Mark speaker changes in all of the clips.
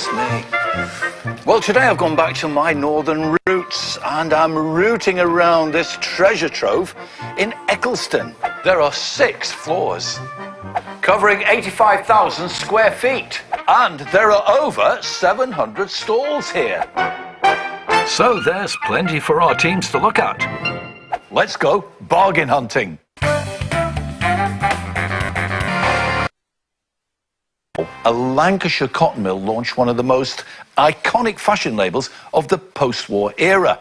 Speaker 1: Goodness me. Well, today I've gone back to my northern roots and I'm rooting around this treasure trove in Eccleston. There are 6 floors, covering 85,000 square feet. And there are over 700 stalls here. So there's plenty for our teams to look at. Let's go bargain hunting. A Lancashire cotton mill launched one of the most iconic fashion labels of the post-war era.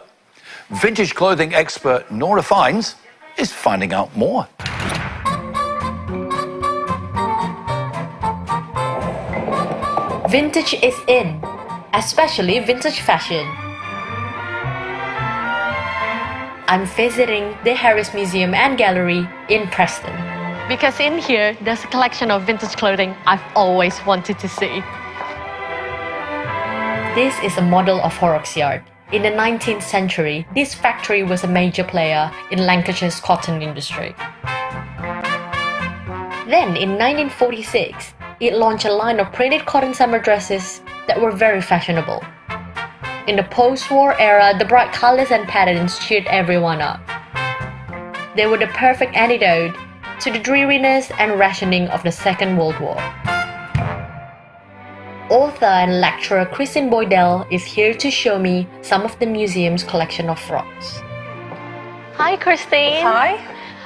Speaker 1: Vintage clothing expert Nora Fines is finding out more.
Speaker 2: Vintage is in, especially vintage fashion. I'm visiting the Harris Museum and Gallery in Preston.
Speaker 3: Because in here, there's a collection of vintage clothing I've always wanted to see.
Speaker 2: This is a model of Horrocks Yard. In the 19th century, this factory was a major player in Lancashire's cotton industry. Then, in 1946, it launched a line of printed cotton summer dresses that were very fashionable. In the post-war era, the bright colors and patterns cheered everyone up. They were the perfect antidote to the dreariness and rationing of the Second World War. Author and lecturer Christine Boydell is here to show me some of the museum's collection of frocks.
Speaker 3: Hi, Christine.
Speaker 4: Hi.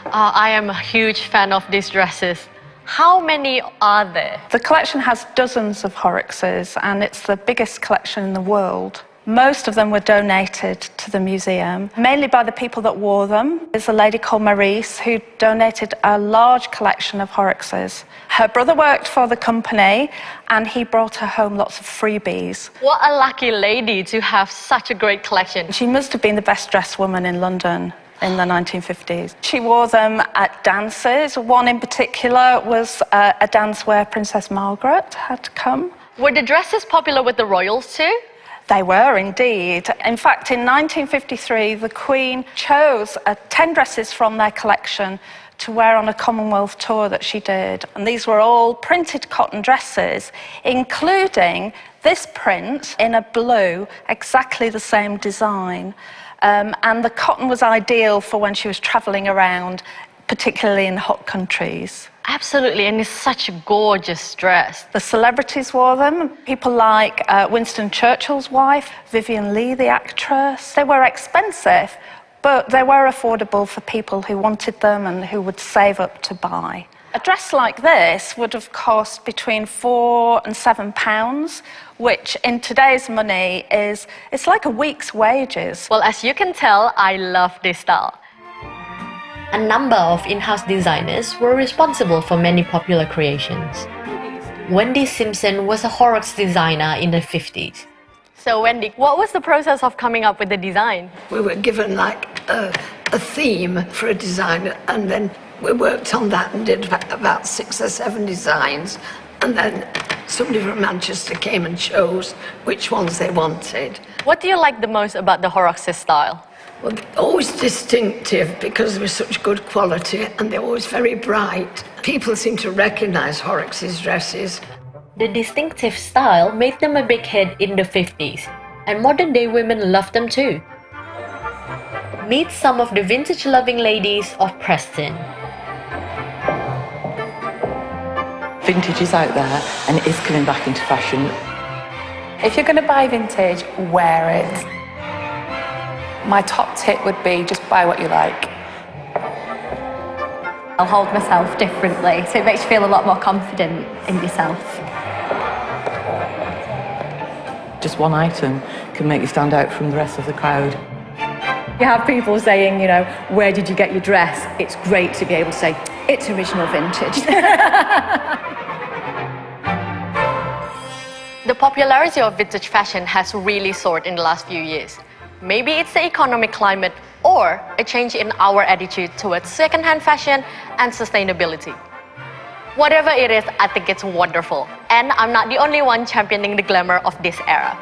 Speaker 3: I am a huge fan of these dresses. How many are there?
Speaker 4: The collection has dozens of Horrockses and it's the biggest collection in the world. Most of them were donated to the museum, mainly by the people that wore them. There's a lady called Maurice who donated a large collection of Horrockses. Her brother worked for the company and he brought her home lots of freebies.
Speaker 3: What a lucky lady to have such a great collection.
Speaker 4: She must have been the best dressed woman in London in the 1950s. She wore them at dances. One in particular was a dance where Princess Margaret had come.
Speaker 3: Were the dresses popular with the royals too?
Speaker 4: They were indeed. In fact, in 1953, the Queen chose 10 dresses from their collection to wear on a Commonwealth tour that she did. And these were all printed cotton dresses, including this print in a blue, exactly the same design. And the cotton was ideal for when she was travelling around, particularly in hot countries.
Speaker 3: Absolutely, and it's such a gorgeous dress.
Speaker 4: The celebrities wore them. People like Winston Churchill's wife, Vivien Leigh, the actress. They were expensive, but they were affordable for people who wanted them and who would save up to buy. A dress like this would have cost between £4 and £7, which in today's money it's like a week's wages.
Speaker 3: Well, as you can tell, I love this style.
Speaker 2: A number of in-house designers were responsible for many popular creations. Wendy Simpson was a Horrocks designer in the 50s.
Speaker 3: So Wendy, what was the process of coming up with the design?
Speaker 5: We were given like a theme for a design and then we worked on that and did about 6 or 7 designs and then somebody from Manchester came and chose which ones they wanted.
Speaker 3: What do you like the most about the Horrocks style?
Speaker 5: Well, they're always distinctive because they were such good quality and they're always very bright. People seem to recognise Horrocks' dresses.
Speaker 2: The distinctive style made them a big hit in the 50s, and modern-day women loved them too. Meet some of the vintage-loving ladies of Preston.
Speaker 6: Vintage is out there and it is coming back into fashion.
Speaker 7: If you're going to buy vintage, wear it. My top tip would be just buy what you like.
Speaker 8: I'll hold myself differently, so it makes you feel a lot more confident in yourself.
Speaker 6: Just one item can make you stand out from the rest of the crowd.
Speaker 9: You have people saying, you know, where did you get your dress? It's great to be able to say, it's original vintage.
Speaker 3: The popularity of vintage fashion has really soared in the last few years. Maybe it's the economic climate or a change in our attitude towards second-hand fashion and sustainability. Whatever it is, I think it's wonderful. And I'm not the only one championing the glamour of this era.